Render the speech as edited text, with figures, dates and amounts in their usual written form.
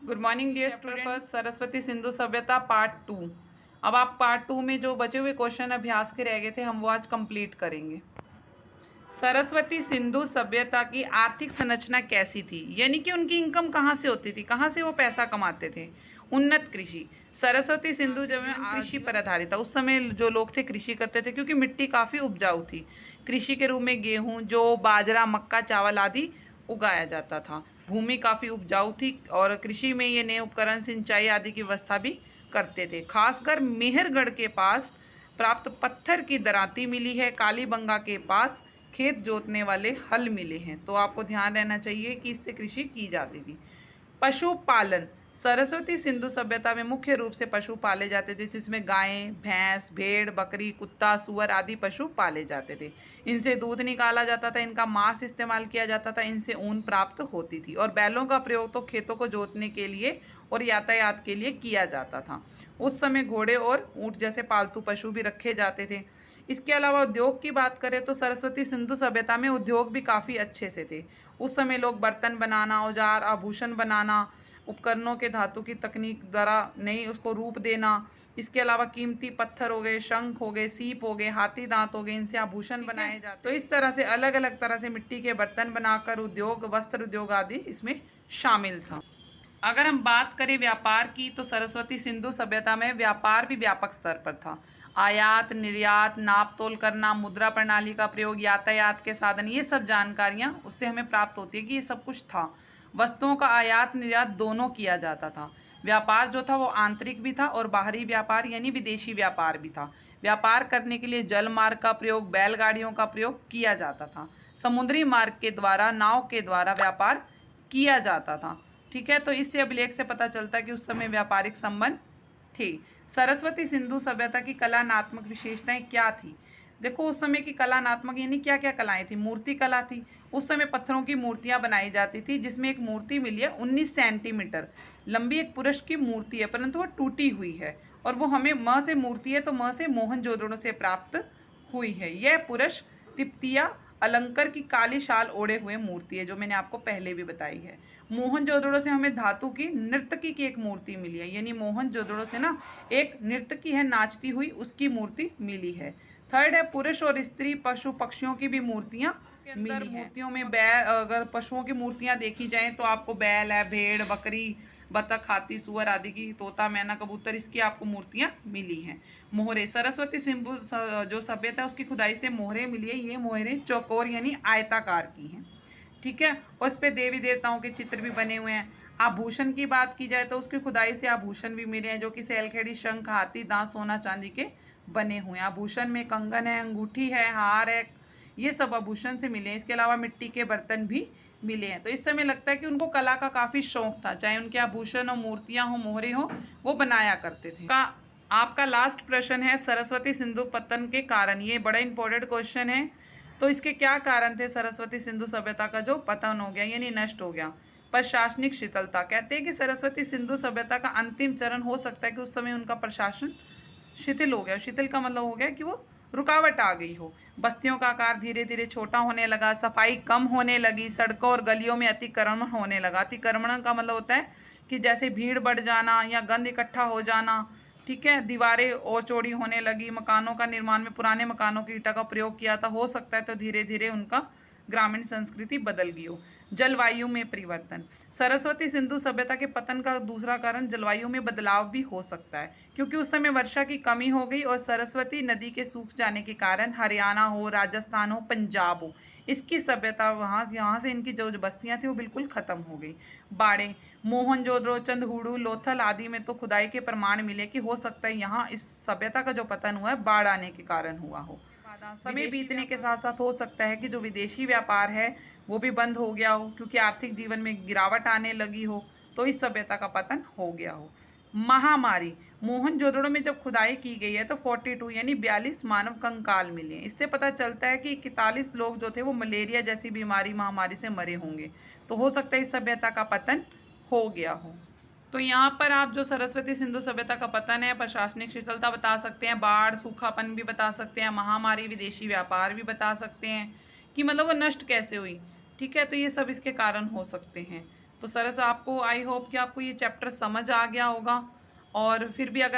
Good morning dear students. Saraswati Sindhu सभ्यता part 2। अब आप पार्ट 2 में जो बचे हुए क्वेश्चन अभ्यास के रह गए थे हम वो आज कंप्लीट करेंगे। सरस्वती सिंधु सभ्यता की आर्थिक संरचना कैसी थी, यानी कि उनकी इनकम कहाँ से होती थी, कहाँ से वो पैसा कमाते थे। उन्नत कृषि। सरस्वती सिंधु जब कृषि पर आधारित था। उस समय जो लोग थे कृषि करते थे क्योंकि मिट्टी काफ़ी उपजाऊ थी। कृषि के रूप में गेहूँ, जौ, बाजरा, मक्का, चावल आदि उगाया जाता था। भूमि काफ़ी उपजाऊ थी और कृषि में ये नए उपकरण, सिंचाई आदि की व्यवस्था भी करते थे। खासकर मेहरगढ़ के पास प्राप्त पत्थर की दराती मिली है। कालीबंगा के पास खेत जोतने वाले हल मिले हैं। तो आपको ध्यान रहना चाहिए कि इससे कृषि की जाती थी। पशुपालन। सरस्वती सिंधु सभ्यता में मुख्य रूप से पशु पाले जाते थे, जिसमें गायें, भैंस, भेड़, बकरी, कुत्ता, सुअर आदि पशु पाले जाते थे। इनसे दूध निकाला जाता था, इनका मांस इस्तेमाल किया जाता था, इनसे ऊन प्राप्त होती थी। और बैलों का प्रयोग तो खेतों को जोतने के लिए और यातायात के लिए किया जाता था। उस समय घोड़े और ऊँट जैसे पालतू पशु भी रखे जाते थे। इसके अलावा उद्योग की बात करें तो सरस्वती सिंधु सभ्यता में उद्योग भी काफ़ी अच्छे से थे। उस समय लोग बर्तन बनाना, औजार, आभूषण बनाना, उपकरणों के धातु की तकनीक द्वारा नई उसको रूप देना, इसके अलावा कीमती पत्थर हो गए, शंख हो गए, सीप हो गए, हाथी दांत हो गए, इनसे आभूषण बनाए जाते। तो इस तरह से अलग अलग तरह से मिट्टी के बर्तन बनाकर उद्योग, वस्त्र उद्योग आदि इसमें शामिल था। अगर हम बात करें व्यापार की तो सरस्वती सिंधु सभ्यता में व्यापार भी व्यापक स्तर पर था। आयात निर्यात, नाप तोल करना, मुद्रा प्रणाली का प्रयोग, यातायात के साधन, ये सब जानकारियां उससे हमें प्राप्त होती है कि ये सब कुछ था। वस्तुओं का आयात निर्यात दोनों किया जाता था। व्यापार जो था वो आंतरिक भी था और बाहरी व्यापार यानी विदेशी व्यापार भी था। व्यापार करने के लिए जल मार्ग का प्रयोग, बैलगाड़ियों का प्रयोग किया जाता था। समुद्री मार्ग के द्वारा, नाव के द्वारा व्यापार किया जाता था। ठीक है, तो इससे अभिलेख से पता चलता है कि उस समय व्यापारिक संबंध थे। सरस्वती सिंधु सभ्यता की कलात्मक विशेषताएं क्या थी। देखो उस समय की कलात्मक यानी क्या क्या कलाएं थी। मूर्ति कला थी। उस समय पत्थरों की मूर्तियां बनाई जाती थी, जिसमें एक मूर्ति मिली है 19 सेंटीमीटर लंबी, एक पुरुष की मूर्ति है, परंतु वह टूटी हुई है और वो हमें म से मूर्ति है तो म से मोहनजोदड़ो से प्राप्त हुई है। यह पुरुष तिप्तिया अलंकर की काली शाल ओढ़े हुए मूर्ति है, जो मैंने आपको पहले भी बताई है। मोहनजोदड़ो से हमें धातु की नर्तकी की एक मूर्ति मिली है, यानी मोहनजोदड़ो से ना एक नर्तकी है नाचती हुई, उसकी मूर्ति मिली है। थर्ड है पुरुष और स्त्री, पशु पक्षियों की भी मूर्तियां मिली हैं। मूर्तियों में बैल, अगर पशुओं की मूर्तियां देखी जाएं तो आपको बैल है, भेड़, बकरी, बतख, हाथी, सुअर आदि की, तोता, मैना, कबूतर, इसकी आपको मूर्तियां मिली हैं। मोहरे। सरस्वती सिंधु जो सभ्यता है उसकी खुदाई से मोहरे मिली है। ये मोहरे चौकोर यानी आयताकार की हैं। ठीक है, और इस पे देवी देवताओं के चित्र भी बने हुए हैं। आभूषण की बात की जाए तो उसकी खुदाई से आभूषण भी मिले हैं, जो कि सैलखेड़ी, शंख, हाथी दांत, सोना चांदी के बने हुए हैं। आभूषण में कंगन है, अंगूठी है, हार है, ये सब आभूषण से मिले हैं। इसके अलावा मिट्टी के बर्तन भी मिले हैं। तो इस समय लगता है कि उनको कला का काफ़ी शौक था, चाहे उनके आभूषण हो, मूर्तियाँ हो, मोहरे हो, वो बनाया करते थे। आपका लास्ट प्रश्न है सरस्वती सिंधु पतन के कारण। ये बड़ा इंपॉर्टेंट क्वेश्चन है। तो इसके क्या कारण थे सरस्वती सिंधु सभ्यता का जो पतन हो गया यानी नष्ट हो गया। प्रशासनिक शिथिलता। कहते हैं कि सरस्वती सिंधु सभ्यता का अंतिम चरण हो सकता है कि उस समय उनका प्रशासन शिथिल हो गया। शिथिल का मतलब हो गया कि वो रुकावट आ गई हो। बस्तियों का आकार धीरे धीरे छोटा होने लगा, सफाई कम होने लगी, सड़कों और गलियों में अतिक्रमण होने लगा। अतिक्रमण का मतलब होता है कि जैसे भीड़ बढ़ जाना या गंद इकट्ठा हो जाना। ठीक है, दीवारें और चौड़ी होने लगी। मकानों का निर्माण में पुराने मकानों की ईंटा का प्रयोग किया था, हो सकता है तो धीरे धीरे उनका ग्रामीण संस्कृति बदल गई हो। जलवायु में परिवर्तन। सरस्वती सिंधु सभ्यता के पतन का दूसरा कारण जलवायु में बदलाव भी हो सकता है, क्योंकि उस समय वर्षा की कमी हो गई और सरस्वती नदी के सूख जाने के कारण हरियाणा हो, राजस्थान हो, पंजाब हो, इसकी सभ्यता यहाँ से इनकी जो बस्तियाँ थी वो बिल्कुल खत्म हो गई। बाड़े। मोहनजोदड़ो, चंदहुडू, लोथल आदि में तो खुदाई के प्रमाण मिले कि हो सकता है यहाँ इस सभ्यता का जो पतन हुआ है बाढ़ आने के कारण हुआ हो। समय बीतने के साथ साथ हो सकता है कि जो विदेशी व्यापार है वो भी बंद हो गया हो, क्योंकि आर्थिक जीवन में गिरावट आने लगी हो, तो इस सभ्यता का पतन हो गया हो। महामारी। मोहनजोदड़ो में जब खुदाई की गई है तो 42 यानी 42 मानव कंकाल मिले हैं। इससे पता चलता है कि 41 लोग जो थे वो मलेरिया जैसी बीमारी, महामारी से मरे होंगे। तो हो सकता है इस सभ्यता का पतन हो गया हो। तो यहाँ पर आप जो सरस्वती सिंधु सभ्यता का पतन है, प्रशासनिक शिथिलता बता सकते हैं, बाढ़, सूखापन भी बता सकते हैं, महामारी, विदेशी व्यापार भी बता सकते हैं कि मतलब वो नष्ट कैसे हुई। ठीक है, तो ये सब इसके कारण हो सकते हैं। तो सरस आपको आई होप कि आपको ये चैप्टर समझ आ गया होगा। और फिर भी अगर